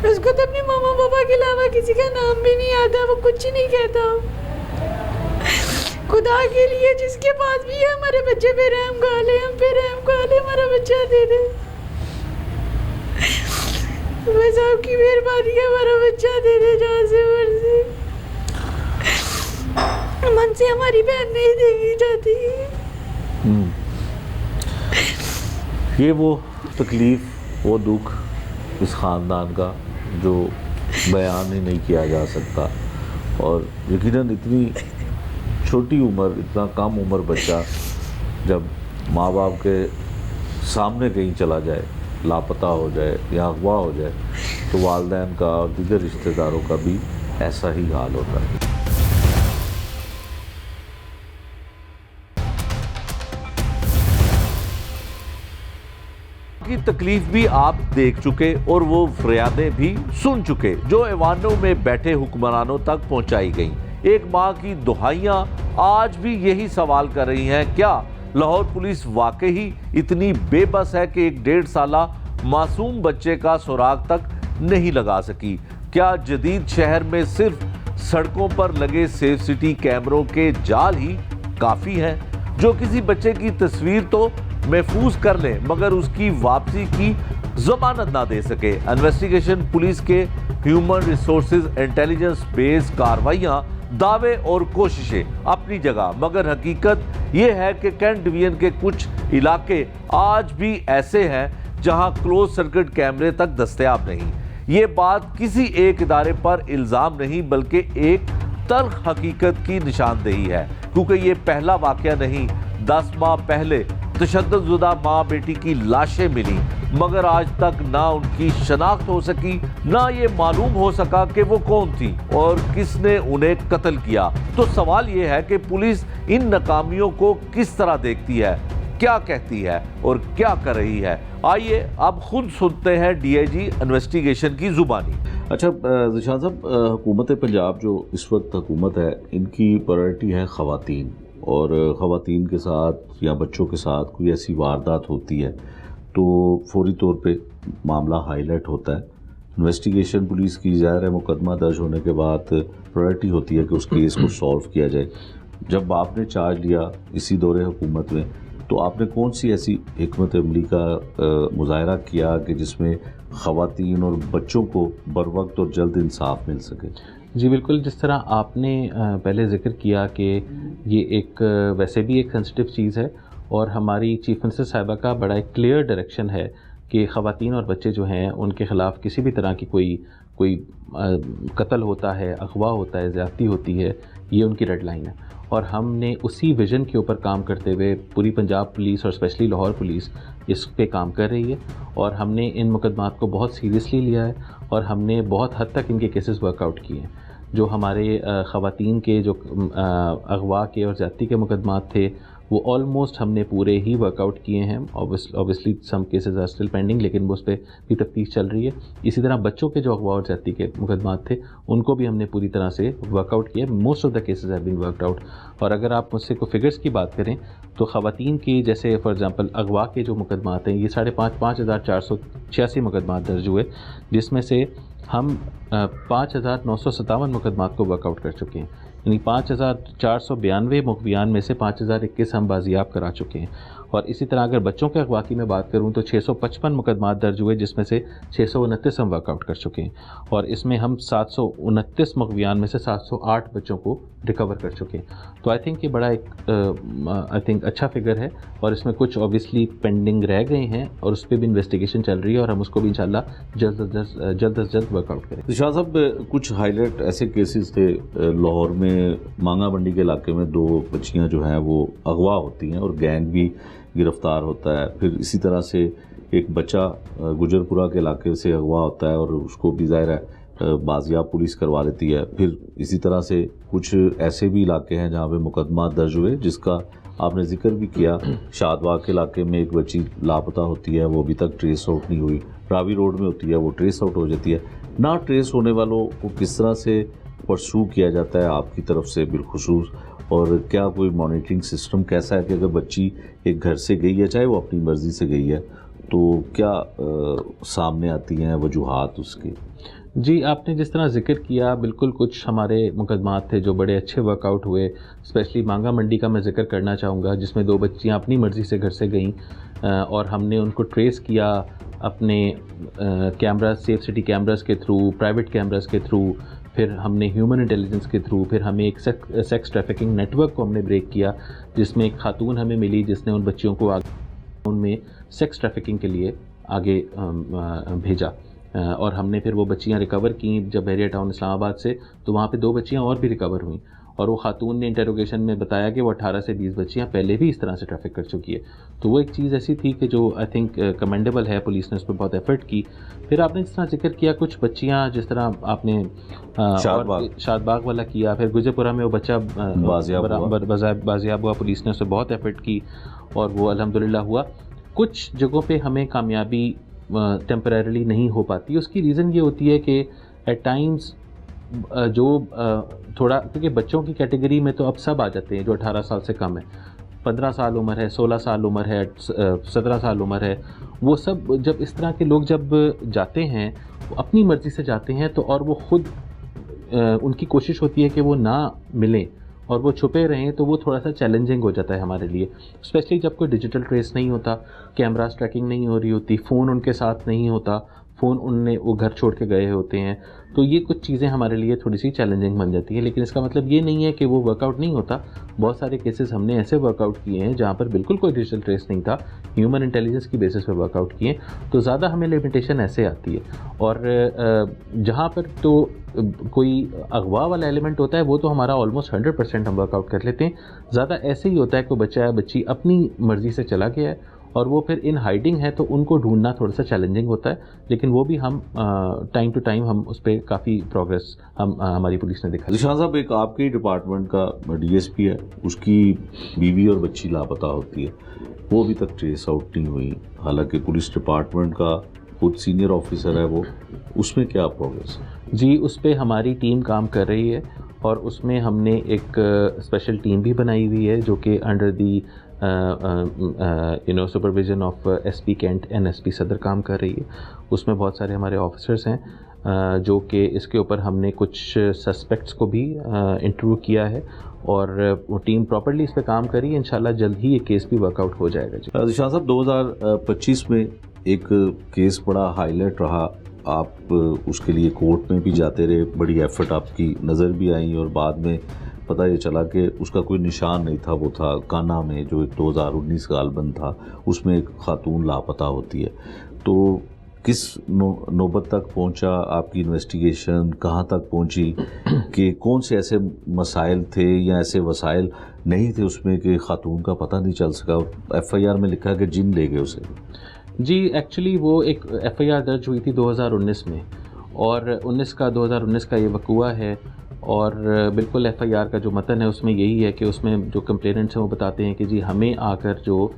उसको तो अपने मामा पापा के अलावा किसी का नाम भी नहीं आता, वो कुछ नहीं कहता। खुदा के लिए जिसके पास भी है हमारे बच्चे पे रहम कर ले, हम पे रहम कर ले, हमारा बच्चा दे दे। बस आपकी मेहरबानी है, हमारा बच्चा दे दे जहाँ से मर्जी। मन से हमारी बहन नहीं देखी जाती। ये वो तकलीफ़, वो दुख इस ख़ानदान का जो बयान ही नहीं किया जा सकता। और यकीनन इतनी छोटी उम्र, इतना कम उम्र बच्चा जब माँ बाप के सामने कहीं चला जाए, लापता हो जाए या अगवा हो जाए, तो वालिदैन का और दीगर रिश्तेदारों का भी ऐसा ही हाल होता है। की तकलीफ भी आप देख चुके और वो फरियादें भी सुन चुके जो ऐवानों में बैठे हुक्मरानों तक पहुंचाई गईं। एक माँ की दुहाइयां आज भी यही सवाल कर रही हैं, क्या लाहौर पुलिस वाकई इतनी बेबस है कि एक 1.5 साला मासूम बच्चे का सुराग तक नहीं लगा सकी? क्या जदीद शहर में सिर्फ सड़कों पर लगे सेफ सिटी कैमरों के जाल ही काफ़ी हैं जो किसी बच्चे की तस्वीर तो महफूज कर ले मगर उसकी वापसी की जमानत ना दे सके? इन्वेस्टिगेशन पुलिस के ह्यूमन रिसोर्सेज इंटेलिजेंस बेस्ड कार्रवाइयां, दावे और कोशिशें अपनी जगह, मगर हकीकत यह है कि कैंट डिवीजन के कुछ इलाके आज भी ऐसे हैं जहां क्लोज सर्किट कैमरे तक दस्तयाब नहीं। ये बात किसी एक इदारे पर इल्ज़ाम नहीं बल्कि एक तल्ख हकीकत की निशानदेही है, क्योंकि ये पहला वाकया नहीं। 10 माह पहले तशद्दुदशुदा माँ बेटी की लाशें मिली मगर आज तक ना उनकी शनाख्त हो सकी, ना ये मालूम हो सका कि वो कौन थी और किसने उन्हें कत्ल किया। तो सवाल ये है कि पुलिस इन नाकामियों को किस तरह देखती है, क्या कहती है और क्या कर रही है? आइए अब खुद सुनते हैं डीआईजी इन्वेस्टिगेशन की जुबानी। अच्छा ज़ीशान साहब, हुकूमत पंजाब जो इस वक्त हुकूमत है, इनकी प्रायोरिटी है ख़वातीन, और ख़वातीन के साथ या बच्चों के साथ कोई ऐसी वारदात होती है तो फौरी तौर पे मामला हाईलाइट होता है। इन्वेस्टिगेशन पुलिस की ज़ाहिर है, मुकदमा दर्ज होने के बाद प्रायोरिटी होती है कि उस केस को सॉल्व किया जाए। जब आपने चार्ज लिया इसी दौरे हुकूमत में, तो आपने कौन सी ऐसी हिकमत अमली का मुजाहरा किया कि जिसमें ख़वातीन और बच्चों को बर वक्त और जल्द इंसाफ मिल सके? जी बिल्कुल, जिस तरह आपने पहले ज़िक्र किया कि ये एक वैसे भी एक सेंसिटिव चीज़ है और हमारी चीफ मिनिस्टर साहिबा का बड़ा एक क्लियर डायरेक्शन है कि ख़वातीन और बच्चे जो हैं उनके ख़िलाफ़ किसी भी तरह की कोई कत्ल होता है, अगवा होता है, ज़्यादती होती है, ये उनकी रेड लाइन है। और हमने उसी विज़न के ऊपर काम करते हुए पूरी पंजाब पुलिस और स्पेशली लाहौर पुलिस इस पे काम कर रही है और हमने इन मुकदमात को बहुत सीरियसली लिया है और हमने बहुत हद तक इनके केसेस वर्कआउट किए हैं। जो हमारे ख़वातीन के जो अगवा के और ज़्यादती के मुकदमात थे वो ऑलमोस्ट हमने पूरे ही वर्कआउट किए हैं। Obviously some cases are still pending, लेकिन उस पर भी तफ्तीश चल रही है। इसी तरह बच्चों के जो अगवा और ज़्यादती के मुकदमात थे उनको भी हमने पूरी तरह से वर्कआउट किया। Most of the cases have been worked out. और अगर आप मुझसे कोई फिगर्स की बात करें तो ख़वातीन की, जैसे फॉर एग्ज़ाम्पल अगवा के जो मुकदमात हैं, ये 5,486 मुकदमात दर्ज हुए, जिसमें से हम 5,957 मुकदमात को वर्कआउट कर चुके हैं। यानी 5,492 मुकबियान में से 5,021 हम बाजियाब करा चुके हैं। और इसी तरह अगर बच्चों के अगवा की मैं बात करूं तो 655 मुकदमात दर्ज हुए, जिसमें से 629 हम वर्कआउट कर चुके हैं। और इसमें हम 729 मुकबियान में से 708 बच्चों को रिकवर कर चुके हैं। तो आई थिंक ये बड़ा एक अच्छा फिगर है और इसमें कुछ ऑब्वियसली पेंडिंग रह गए हैं और उस पर भी इन्वेस्टिगेशन चल रही है और हम उसको भी इंशाल्लाह जल्द अज जल्द वर्कआउट करें। शाह साहब, कुछ हाईलाइट ऐसे केसेस थे लाहौर में, मांगा मंडी के इलाके में 2 बच्चियाँ जो हैं वो अगवा होती हैं और गैंग भी गिरफ्तार होता है। फिर इसी तरह से एक बच्चा गुजरपुरा के इलाके से अगवा होता है और उसको भी ज़ाहिर है बाजियाब पुलिस करवा लेती है। फिर इसी तरह से कुछ ऐसे भी इलाके हैं जहाँ पे मुकदमा दर्ज हुए, जिसका आपने जिक्र भी किया। शादबाग के इलाके में एक बच्ची लापता होती है, वो अभी तक ट्रेस आउट नहीं हुई। रावी रोड में होती है, वो ट्रेस आउट हो जाती है। ना ट्रेस होने वालों को किस तरह से परसू किया जाता है आपकी तरफ से बिलखुसूस, और क्या कोई मॉनिटरिंग सिस्टम कैसा है कि अगर बच्ची एक घर से गई है, चाहे वो अपनी मर्ज़ी से गई है, तो क्या सामने आती हैं वजूहात उसके? जी, आपने जिस तरह जिक्र किया, बिल्कुल कुछ हमारे मुकदमात थे जो बड़े अच्छे वर्कआउट हुए। स्पेशली मांगा मंडी का मैं जिक्र करना चाहूँगा, जिसमें 2 बच्चियाँ अपनी मर्ज़ी से घर से गईं और हमने उनको ट्रेस किया अपने कैमरा, सेफ सिटी कैमरास के थ्रू, प्राइवेट कैमरास के थ्रू। फिर हमने ह्यूमन इंटेलिजेंस के थ्रू, फिर हमें एक सेक्स ट्रैफिकिंग नेटवर्क को हमने ब्रेक किया, जिसमें एक खातून हमें मिली जिसने उन बच्चियों को उनमें सेक्स ट्रैफिकिंग के लिए आगे भेजा। और हमने फिर वो बच्चियां रिकवर की जब बहरिया टाउन इस्लामाबाद से, तो वहाँ पे 2 बच्चियां और भी रिकवर हुई, और वो खातून ने इंटरोगेशन में बताया कि वो 18 से 20 बच्चियां पहले भी इस तरह से ट्रैफिक कर चुकी है। तो वो एक चीज़ ऐसी थी कि जो आई थिंक कमेंडेबल है, पुलिस ने उस पर बहुत एफर्ट की। फिर आपने जिस तरह जिक्र किया कुछ बच्चियां, जिस तरह आपने शादबाग वाला किया, फिर गुजरपुरा में वो बच्चा बाजियाब हुआ, पुलिस ने उस पर बहुत एफर्ट की और वो अल्हम्दुलिल्लाह हुआ। कुछ जगहों पे हमें कामयाबी टेम्परेरली नहीं हो पाती, उसकी रीज़न ये होती है कि एट टाइम्स जो थोड़ा, क्योंकि बच्चों की कैटेगरी में तो अब सब आ जाते हैं जो 18 साल से कम है, 15 साल उम्र है, 16 साल उम्र है, 17 साल उम्र है, वो सब जब इस तरह के लोग जब जाते हैं, वो अपनी मर्ज़ी से जाते हैं, तो और वो ख़ुद उनकी कोशिश होती है कि वो ना मिलें और वो छुपे रहें, तो वो थोड़ा सा चैलेंजिंग हो जाता है हमारे लिए, स्पेशली जब कोई डिजिटल ट्रेस नहीं होता, कैमरास ट्रैकिंग नहीं हो रही होती, फ़ोन उनके साथ नहीं होता, फ़ोन उनने वो घर छोड़ के गए होते हैं, तो ये कुछ चीज़ें हमारे लिए थोड़ी सी चैलेंजिंग बन जाती हैं। लेकिन इसका मतलब ये नहीं है कि वो वर्कआउट नहीं होता। बहुत सारे केसेस हमने ऐसे वर्कआउट किए हैं जहाँ पर बिल्कुल कोई डिजिटल ट्रेस नहीं था, ह्यूमन इंटेलिजेंस की बेसिस पर वर्कआउट किए, तो ज़्यादा हमें लिमिटेशन ऐसे आती है। और जहाँ पर तो कोई अगवा वाला एलिमेंट होता है, वो तो हमारा ऑलमोस्ट 100% हम वर्कआउट कर लेते हैं। ज़्यादा ऐसे ही होता है कि बच्चा या बच्ची अपनी मर्ज़ी से चला गया है और वो फिर इन हाइडिंग है, तो उनको ढूंढना थोड़ा सा चैलेंजिंग होता है, लेकिन वो भी हम टाइम टू टाइम हम उस पर काफ़ी प्रोग्रेस हमारी पुलिस ने दिखा। जिशान साहब, एक आपके डिपार्टमेंट का डीएसपी है, उसकी बीवी और बच्ची लापता होती है, वो अभी तक ट्रेस आउट नहीं हुई, हालांकि पुलिस डिपार्टमेंट का खुद सीनियर ऑफिसर है वो, उसमें क्या प्रोग्रेस है? जी, उस पर हमारी टीम काम कर रही है और उसमें हमने एक स्पेशल टीम भी बनाई हुई है जो कि under the supervision of SP cantt and SP Sadar काम कर रही है। उसमें बहुत सारे हमारे ऑफिसर्स हैं जो कि इसके ऊपर हमने कुछ सस्पेक्ट्स को भी इंटरव्यू किया है और वो टीम प्रॉपर्ली इस पर काम करी है। इंशाल्लाह जल्द ही ये केस भी वर्कआउट हो जाएगा। जी जिशान साहब, 2025 में एक केस बड़ा हाईलाइट रहा, आप उसके लिए कोर्ट में भी जाते रहे, बड़ी एफर्ट आपकी नज़र भी आई और बाद में पता ये चला कि उसका कोई निशान नहीं था। वो था काना में जो एक 2019 का एल्बम था, उसमें एक खातून लापता होती है। तो किस नौबत तक पहुंचा आपकी इन्वेस्टिगेशन, कहां तक पहुंची, कि कौन से ऐसे मसाइल थे या ऐसे वसाइल नहीं थे उसमें कि खातून का पता नहीं चल सका? एफआईआर में लिखा कि जिन ले गए उसे। जी, एक्चुअली वो एक एफआईआर दर्ज हुई थी 2019 में और 2019 का ये वकूआ है और बिल्कुल एफआईआर का जो मतन है उसमें यही है कि उसमें जो कंप्लेनेंट्स हैं वो बताते हैं कि जी हमें आकर जो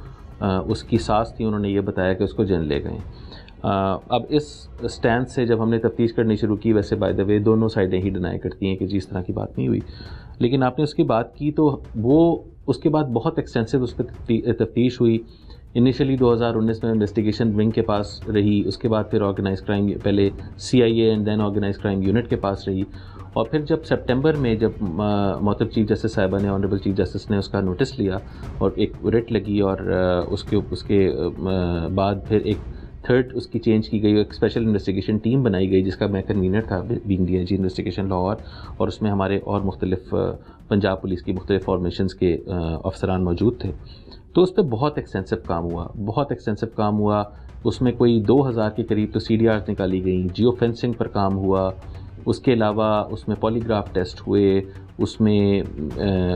उसकी सास थी उन्होंने ये बताया कि उसको जिन ले गए। अब इस स्टैंड से जब हमने तफ्तीश करनी शुरू की, वैसे बाय द वे दोनों साइडें ही डिनाई करती हैं कि जी इस तरह की बात नहीं हुई, लेकिन आपने उसकी बात की तो वो उसके बाद बहुत एक्सटेंसिव उस पर तफ्तीश हुई। इनिशियली 2019 में इन्वेस्टिगेशन विंग के पास रही, उसके बाद फिर ऑर्गेनाइज क्राइम, पहले CIA and then organise crime unit के पास रही, और फिर जब सितंबर में जब मोहतरम चीफ जस्टिस साहिबा ने, ऑनरेबल चीफ जस्टिस ने उसका नोटिस लिया और एक रिट लगी और उसके बाद फिर एक थर्ड उसकी चेंज की गई, एक स्पेशल इन्वेस्टिगेशन टीम बनाई गई जिसका मैं कन्वीनर था, बीइंग DIG इन्वेस्टिगेशन लाहौर, और उसमें हमारे और मुख्तलिफ पंजाब पुलिस की मुख्तलिफ फॉर्मेशंस के अफसरान मौजूद थे। तो उस पर बहुत एक्सटेंसिव काम हुआ। उसमें कोई 2000 के करीब तो CDRs निकाली गई, जियो फेंसिंग पर काम हुआ, उसके अलावा उसमें पॉलीग्राफ टेस्ट हुए, उसमें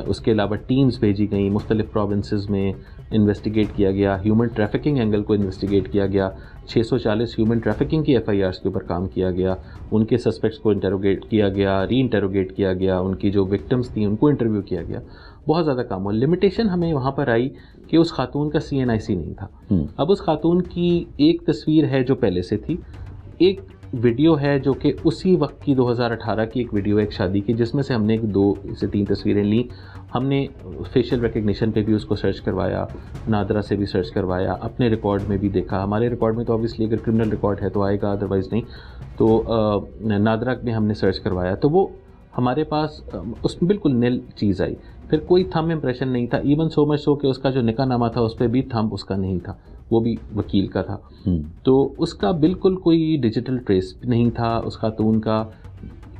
उसके अलावा टीम्स भेजी गई, मुख्तलिफ प्रोविंसेस में इन्वेस्टिगेट किया गया, ह्यूमन ट्रैफिकिंग एंगल को इन्वेस्टिगेट किया गया, 640 ह्यूमन ट्रैफिकिंग की FIRs के ऊपर काम किया गया, उनके सस्पेक्ट्स को इंटरोगेट किया गया, री इंटरोगेट किया गया, उनकी जो विक्टिम्स थी उनको इंटरव्यू किया गया, बहुत ज़्यादा काम हुआ। लिमिटेशन हमें वहाँ पर आई कि उस खातून का CNIC नहीं था। अब उस खातून की एक तस्वीर है जो पहले से थी, एक वीडियो है जो कि उसी वक्त की 2018 की एक वीडियो है एक शादी की, जिसमें से हमने 2 से 3 तस्वीरें ली। हमने फेशियल रिकग्निशन पे भी उसको सर्च करवाया, नादरा से भी सर्च करवाया, अपने रिकॉर्ड में भी देखा। हमारे रिकॉर्ड में तो ऑब्वियसली अगर क्रिमिनल रिकॉर्ड है तो आएगा, अदरवाइज़ नहीं। तो नादरा में हमने सर्च करवाया तो वो हमारे पास उसमें बिल्कुल नील चीज़ आई। फिर कोई थंब इम्प्रेशन नहीं था, इवन सो मच सो कि उसका जो निकाहनामा था उस पर भी थंब उसका नहीं था, वो भी वकील का था। तो उसका बिल्कुल कोई डिजिटल ट्रेस नहीं था उस खातून का।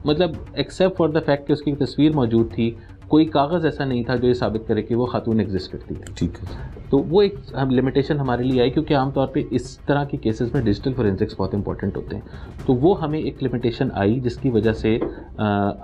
मतलब एक्सेप्ट फॉर द फैक्ट कि उसकी तस्वीर मौजूद थी, कोई कागज़ ऐसा नहीं था जो ये साबित करे कि वो खातून एग्जिस्ट करती है। ठीक है। तो वो एक लिमिटेशन हमारे लिए आई, क्योंकि आमतौर पे इस तरह के केसेस में डिजिटल फोरेंसिक्स बहुत इंपॉर्टेंट होते हैं। तो वो हमें एक लिमिटेशन आई जिसकी वजह से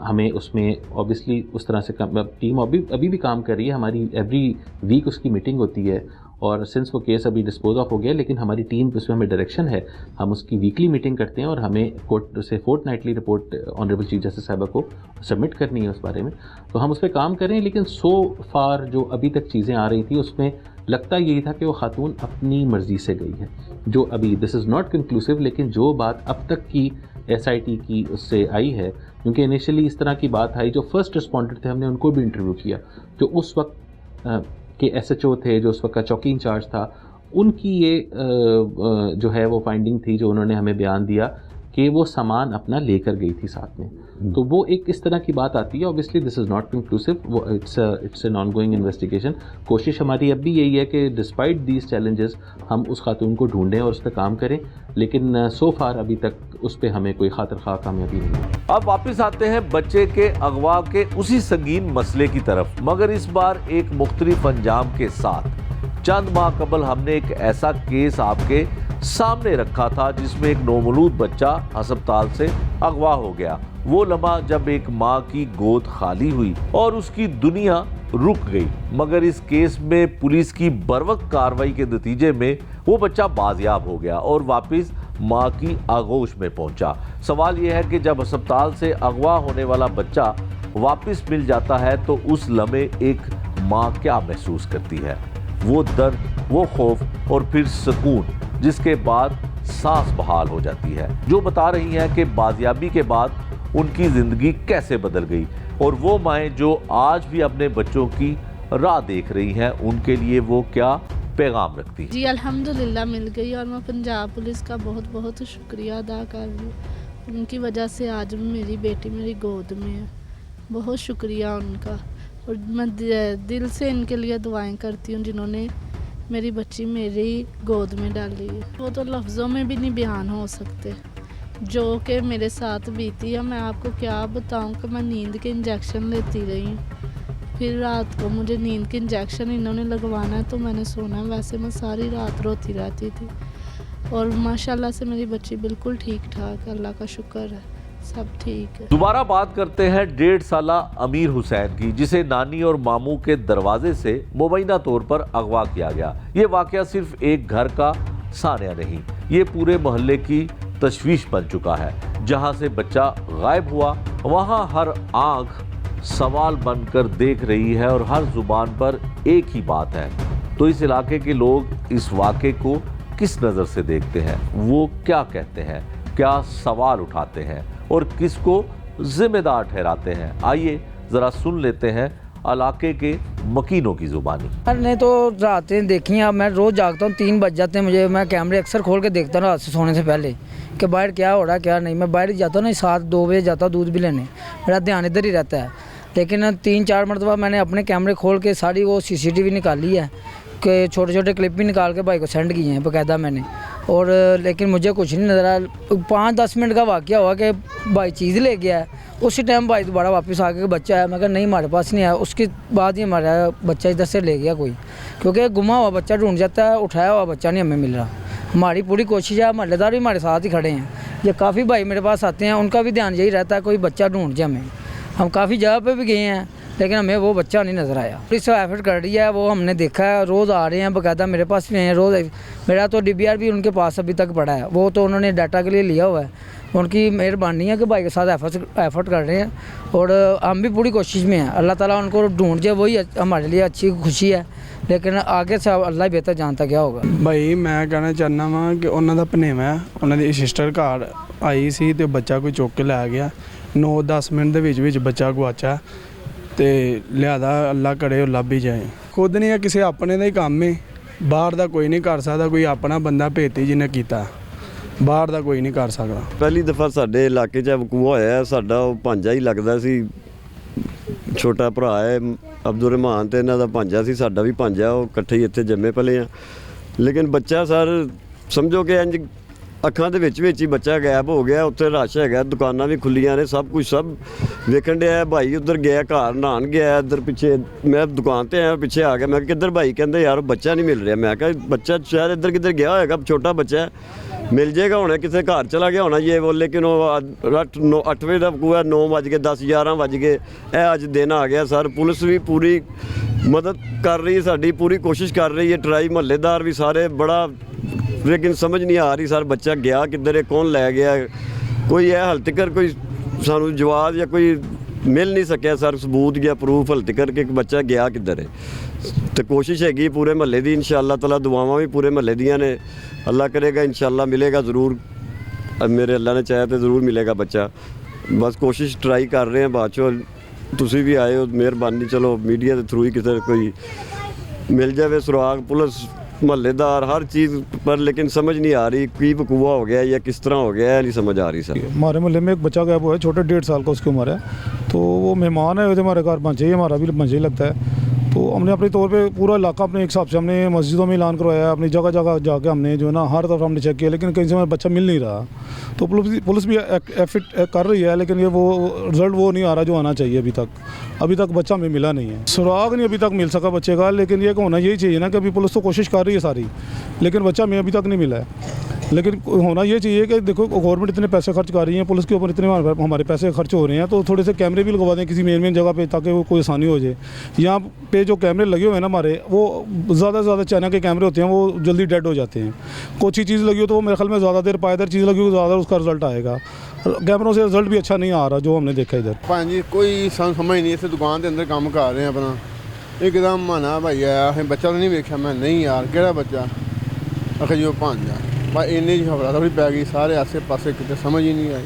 हमें उसमें ऑब्वियसली उस तरह से टीम अभी भी काम कर रही है। हमारी एवरी वीक उसकी मीटिंग होती है, और सिंस वो केस अभी डिस्पोज ऑफ हो गया, लेकिन हमारी टीम उसमें हमें डायरेक्शन है, हम उसकी वीकली मीटिंग करते हैं और हमें कोर्ट से fortnightly report honourable chief justice साहिबा को सबमिट करनी है उस बारे में। तो हम उस पर काम करें, लेकिन सो फार जो अभी तक चीज़ें आ रही थी उसमें लगता यही था कि वो खातून अपनी मर्ज़ी से गई है, जो अभी दिस इज़ नॉट कंक्लूसिव, लेकिन जो बात अब तक की SIT की उससे आई है, क्योंकि इनिशियली इस तरह की बात आई, जो फर्स्ट रिस्पॉन्डेंट थे हमने उनको भी इंटरव्यू किया, जो उस वक्त के SHO थे, जो उस वक्त का चौकी इंचार्ज था, उनकी ये जो है वो फाइंडिंग थी जो उन्होंने हमें बयान दिया कि वो सामान अपना लेकर गई थी साथ में। तो वो एक इस तरह की बात आती है। Obviously this is not conclusive, वो इट्स एन ऑनगोइंग इन्वेस्टिगेशन। कोशिश हमारी अब भी यही है कि डिस्पाइट दीज चैलेंजेस हम उस खातून को ढूंढें और उस पर काम करें, लेकिन सो फार अभी तक उस पर हमें कोई खातिर खा कामयाबी नहीं है। अब वापस आते हैं बच्चे के अगवा के उसी संगीन मसले की तरफ, मगर इस बार एक मुख्तलिफ अंजाम के साथ। चंद माह कबल हमने एक ऐसा केस आपके सामने रखा था जिसमें एक नौमौलूद बच्चा अस्पताल से अगवा हो गया। वो लम्हा जब एक माँ की गोद खाली हुई और उसकी दुनिया रुक गई, मगर इस केस में पुलिस की बरवक्त कार्रवाई के नतीजे में वो बच्चा बाजियाब हो गया और वापस माँ की आगोश में पहुंचा। सवाल यह है कि जब अस्पताल से अगवा होने वाला बच्चा वापस मिल जाता है तो उस लम्हे एक माँ क्या महसूस करती है? वो दर्द, वो खौफ और फिर सुकून, जिसके बाद सांस बहाल हो जाती है। जो बता रही हैं कि बाजियाबी के बाद उनकी ज़िंदगी कैसे बदल गई, और वो माएँ जो आज भी अपने बच्चों की राह देख रही हैं, उनके लिए वो क्या पैगाम रखती है? जी अल्हम्दुलिल्लाह मिल गई, और मैं पंजाब पुलिस का बहुत बहुत शुक्रिया अदा कर रही हूँ। उनकी वजह से आज मेरी बेटी मेरी गोद में है। बहुत शुक्रिया उनका, और मैं दिल से इनके लिए दुआएं करती हूँ जिन्होंने मेरी बच्ची मेरी गोद में डाली है। वो तो लफ्ज़ों में भी नहीं बयान हो सकते जो कि मेरे साथ बीती है। मैं आपको क्या बताऊँ कि मैं नींद के इंजेक्शन लेती रही हूँ, फिर रात को मुझे नींद के इंजेक्शन इन्होंने लगवाना है तो मैंने सोना। वैसे मैं सारी रात रोती रहती थी, और माशाल्लाह से मेरी बच्ची बिल्कुल ठीक ठाक, अल्लाह का शुक्र है, सब ठीक है। दोबारा बात करते हैं 1.5 साला अमीर हुसैन की, जिसे नानी और मामू के दरवाजे से मुबैना तौर पर अगवा किया गया। ये वाकया सिर्फ एक घर का सानिया नहीं, ये पूरे मोहल्ले की तशवीश बन चुका है। जहां से बच्चा गायब हुआ वहां हर आंख सवाल बनकर देख रही है और हर जुबान पर एक ही बात है। तो इस इलाके के लोग इस वाक़े को किस नज़र से देखते हैं, वो क्या कहते हैं, क्या सवाल उठाते हैं और किसको जिम्मेदार ठहराते हैं? आइए ज़रा सुन लेते हैं इलाके के मकीनों की ज़ुबानी। मैंने तो रातें देखी हैं, अब मैं रोज़ जागता हूँ, 3 बज जाते हैं मुझे। मैं कैमरे अक्सर खोल के देखता हूँ रात से सोने से पहले कि बाहर क्या हो रहा है क्या नहीं। मैं बाहर जाता हूँ ना, 7-2 बजे जाता हूँ दूध भी लेने, मेरा ध्यान इधर ही रहता है। लेकिन 3-4 मरतबा मैंने अपने कैमरे खोल के सारी वो CCTV निकाली है कि छोटे छोटे क्लिप भी निकाल के भाई को सेंड किए हैं बाकायदा मैंने, और लेकिन मुझे कुछ नहीं नज़र आया। 5-10 मिनट का वाक़या हुआ कि भाई चीज़ ले गया है, उसी टाइम भाई दोबारा वापस आके बच्चा आया। मैं कहा नहीं हमारे पास नहीं आया, उसके बाद ही हमारा बच्चा इधर से ले गया कोई, क्योंकि गुमा हुआ बच्चा ढूंढ जाता है, उठाया हुआ बच्चा नहीं हमें मिल रहा। हमारी पूरी कोशिश है, महल्लेदार भी हमारे साथ ही खड़े हैं, ये काफ़ी भाई मेरे पास आते हैं, उनका भी ध्यान यही रहता है कोई बच्चा ढूंढ जाए हमें। हम काफ़ी जगह पे भी गए हैं लेकिन हमें वो बच्चा नहीं नज़र आया। पुलिस एफर्ट कर रही है, वो हमने देखा है, रोज़ आ रहे हैं बाकायदा, मेरे पास भी हैं रोज़। मेरा तो DBR भी उनके पास अभी तक पड़ा है, वो तो उन्होंने डाटा के लिए लिया हुआ है। उनकी मेहरबानी है कि भाई के साथ एफर्ट कर रहे हैं, और हम भी पूरी कोशिश में हैं। अल्लाह ताला उनको ढूंढ जाए, वही हमारे लिए अच्छी खुशी है, लेकिन आगे से अल्लाह बेहतर जानता क्या होगा। भाई मैं कहना चाहना वा कि उन्होंने भनेवा है, उन्होंने सिस्टर घर आई सी तो बच्चा कोई चुक के लै गया। 9-10 मिनट के बच्चा गुआचा तो लिहाजा अल्लाह करे और लभ ही जाए। खुद नहीं है, किसी अपने का ही काम है, बाहर का कोई नहीं कर सकता। कोई अपना बंदा भेजती जिन्हें किया, बाहर का कोई नहीं कर सकता। पहली दफ़ा साडे इलाके च वकूआ होया, साडा भांजा ही लगदा सी, छोटा भरा है अब्दुल रहमान ते इन्हां दा भांजा सी, साडा भी भांजा, वो इकट्ठे ही इत्थे जम्मे पले आ। लेकिन बच्चा सर समझो कि इंज ਅੱਖਾਂ ਦੇ ਵਿੱਚ ਹੀ ਬੱਚਾ ਗਾਇਬ ਹੋ ਗਿਆ। ਉੱਥੇ ਰਸ਼ ਹੈਗਾ, ਦੁਕਾਨਾਂ ਵੀ ਖੁੱਲੀਆਂ ਨੇ, ਸਭ ਕੁਝ ਸਭ ਵੇਖਣ ਡਿਆ। ਭਾਈ ਉੱਧਰ ਗਿਆ, ਘਰ ਨਹਾਉਣ ਗਿਆ, ਇੱਧਰ ਪਿੱਛੇ ਮੈਂ ਦੁਕਾਨ ਤੇ ਆਇਆ, ਪਿੱਛੇ ਆ ਗਿਆ। ਮੈਂ ਕਿਹਾ ਕਿੱਧਰ ਭਾਈ? ਕਹਿੰਦੇ ਯਾਰ ਬੱਚਾ ਨਹੀਂ ਮਿਲ ਰਿਹਾ। ਮੈਂ ਕਿਹਾ ਬੱਚਾ ਸ਼ਾਇਦ ਇੱਧਰ ਕਿੱਧਰ ਗਿਆ ਹੋਏਗਾ, ਛੋਟਾ ਬੱਚਾ ਹੈ, ਮਿਲ ਜਾਏਗਾ ਹੁਣੇ, ਕਿਸੇ ਘਰ ਚਲਾ ਗਿਆ ਹੋਣਾ ਇਹ ਬੋਲੇ। ਲੇਕਿਨ ਉਹ 8 ਵਜੇ ਦਾ ਵਕੂਆ, 9 ਵੱਜ ਗਏ, 10 11 ਵੱਜ ਗਏ, ਇਹ ਅੱਜ ਦਿਨ ਆ ਗਿਆ ਸਰ। ਪੁਲਿਸ ਵੀ ਪੂਰੀ ਮਦਦ ਕਰ ਰਹੀ ਹੈ, ਸਾਡੀ ਪੂਰੀ ਕੋਸ਼ਿਸ਼ ਕਰ ਰਹੀ ਹੈ, ਟਰਾਈ ਮਹੱਲੇਦਾਰ ਵੀ ਸਾਰੇ ਬੜਾ, ਲੇਕਿਨ ਸਮਝ ਨਹੀਂ ਆ ਰਹੀ ਸਰ ਬੱਚਾ ਗਿਆ ਕਿੱਧਰ ਹੈ, ਕੌਣ ਲੈ ਗਿਆ। ਕੋਈ ਇਹ ਹਾਲੇ ਤੱਕ ਕੋਈ ਸਾਨੂੰ ਜਵਾਬ ਜਾਂ ਕੋਈ ਮਿਲ ਨਹੀਂ ਸਕਿਆ ਸਰ, ਸਬੂਤ ਜਾਂ ਪ੍ਰੂਫ ਹਾਲੇ ਤੱਕ ਕਿ ਬੱਚਾ ਗਿਆ ਕਿੱਧਰ ਹੈ। ਤੇ ਕੋਸ਼ਿਸ਼ ਹੈਗੀ ਪੂਰੇ ਮਹੱਲੇ ਦੀ, ਇਨਸ਼ਾਅੱਲਾ ਤਾਲਾ ਦੁਆਵਾਂ ਵੀ ਪੂਰੇ ਮਹੱਲੇ ਦੀਆਂ ਨੇ। ਅੱਲਾ ਕਰੇਗਾ ਇਨਸ਼ਾਅੱਲਾ ਮਿਲੇਗਾ ਜ਼ਰੂਰ, ਮੇਰੇ ਅੱਲਾ ਨੇ ਚਾਹਿਆ ਤਾਂ ਜ਼ਰੂਰ ਮਿਲੇਗਾ ਬੱਚਾ। ਬਸ ਕੋਸ਼ਿਸ਼ ਟਰਾਈ ਕਰ ਰਹੇ ਹਾਂ। ਬਾਅਦ ਚੋਂ ਤੁਸੀਂ ਵੀ ਆਏ ਹੋ, ਮਿਹਰਬਾਨੀ, ਚਲੋ ਮੀਡੀਆ ਦੇ ਥਰੂ ਹੀ ਕਿਤੇ ਕੋਈ ਮਿਲ ਜਾਵੇ ਸੁਰਾਗ, ਪੁਲਿਸ ਮਹੱਲੇਦਾਰ हर चीज़ पर, लेकिन समझ नहीं आ रही कि वकूआ हो गया या किस तरह हो गया है, नहीं समझ आ रही सर। हमारे मोहल्ले में एक बच्चा गायब हुआ है, छोटा 1.5 साल का उसकी उम्र है। तो वो मेहमान है, हमारे घर मंझे, हमारा भी मंझे लगता है। तो हमने अपने तौर पे पूरा इलाका अपने एक हिसाब से हमने मस्जिदों में ऐलान करवाया, अपनी जगह जगह जाके हमने जो है ना हर तरफ हमने चेक किया, लेकिन कहीं से हमारा बच्चा मिल नहीं रहा। तो पुलिस भी एफर्ट कर रही है, लेकिन ये वो रिजल्ट वो नहीं आ रहा जो आना चाहिए। अभी तक बच्चा हमें मिला नहीं है, सुराग नहीं अभी तक मिल सका बच्चे का। लेकिन ये होना यही चाहिए ना कि अभी पुलिस तो कोशिश कर रही है सारी, लेकिन बच्चा हमें अभी तक नहीं मिला है। लेकिन होना ये चाहिए कि देखो गवर्नमेंट इतने पैसे खर्च कर रही है, पुलिस के ऊपर इतने हमारे पैसे खर्च हो रहे हैं, तो थोड़े से कैमरे भी लगवा दें किसी मेन जगह पे, ताकि वो कोई आसानी हो जाए। यहाँ पे जो कैमरे लगे हुए हैं ना हमारे, वो ज़्यादा से ज़्यादा चाइना के कैमरे होते हैं, वो जल्दी डेड हो जाते हैं। कुछ ही चीज़ लगी हो तो वो मेरे ख्याल में ज़्यादा देर पायदार चीज़ लगी हो, ज़्यादा उसका रिजल्ट आएगा। कैमरों से रिजल्ट भी अच्छा नहीं आ रहा जो हमने देखा इधर। भाजी कोई समझ नहीं, इस दुकान के अंदर काम कर रहे हैं अपना, एकदम माना भाई आया, बच्चा तो नहीं वेख्या। मैं नहीं यार केड़ा बच्चा, आखिर जो भांजा बस इन्नी जी खबर थोड़ी पै गई सारे आसे पासे, कितने समझ ही नहीं आई।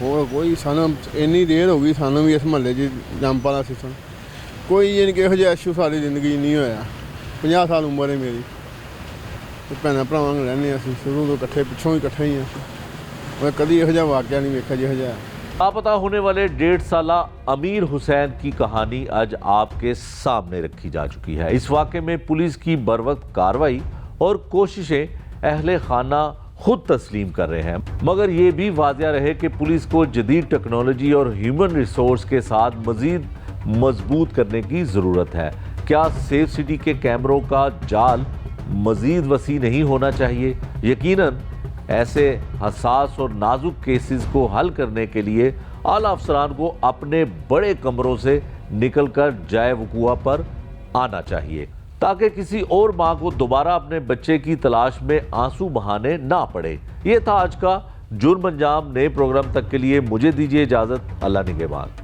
और कोई सानू इन्नी देर हो गई सानू भी इस महल्ले च जंप वाला सिस्टम कोई ये नहीं, किहो जिहा इशू सारी जिंदगी नहीं होया। 50 साल उम्र है मेरी, तो भैन भरावां रहने असीं शुरू तो इकट्ठे, पिछों भी इकट्ठे ही हैं। कभी इहो जिहा वाक़या नहीं वेख्या जिहो जिहा। लापता होने वाले 1.5 साला अमीर हुसैन की कहानी आज आपके सामने रखी जा चुकी है। इस वाक़े में पुलिस की बरवक्त कार्रवाई और कोशिशें अहले खाना खुद तस्लीम कर रहे हैं, मगर ये भी वाज़िया रहे कि पुलिस को जदीद टेक्नोलॉजी और ह्यूमन रिसोर्स के साथ मज़ीद मजबूत करने की ज़रूरत है। क्या सेफ सिटी के कैमरों का जाल मज़ीद वसी नहीं होना चाहिए? यकीनन ऐसे हसास और नाजुक केसेस को हल करने के लिए आला अफसरान को अपने बड़े कमरों से निकलकर जाए वकूआ पर आना चाहिए, ताकि किसी और माँ को दोबारा अपने बच्चे की तलाश में आंसू बहाने ना पड़े। ये था आज का जुर्म अंजाम। नए प्रोग्राम तक के लिए मुझे दीजिए इजाज़त। अल्लाह निगहबान।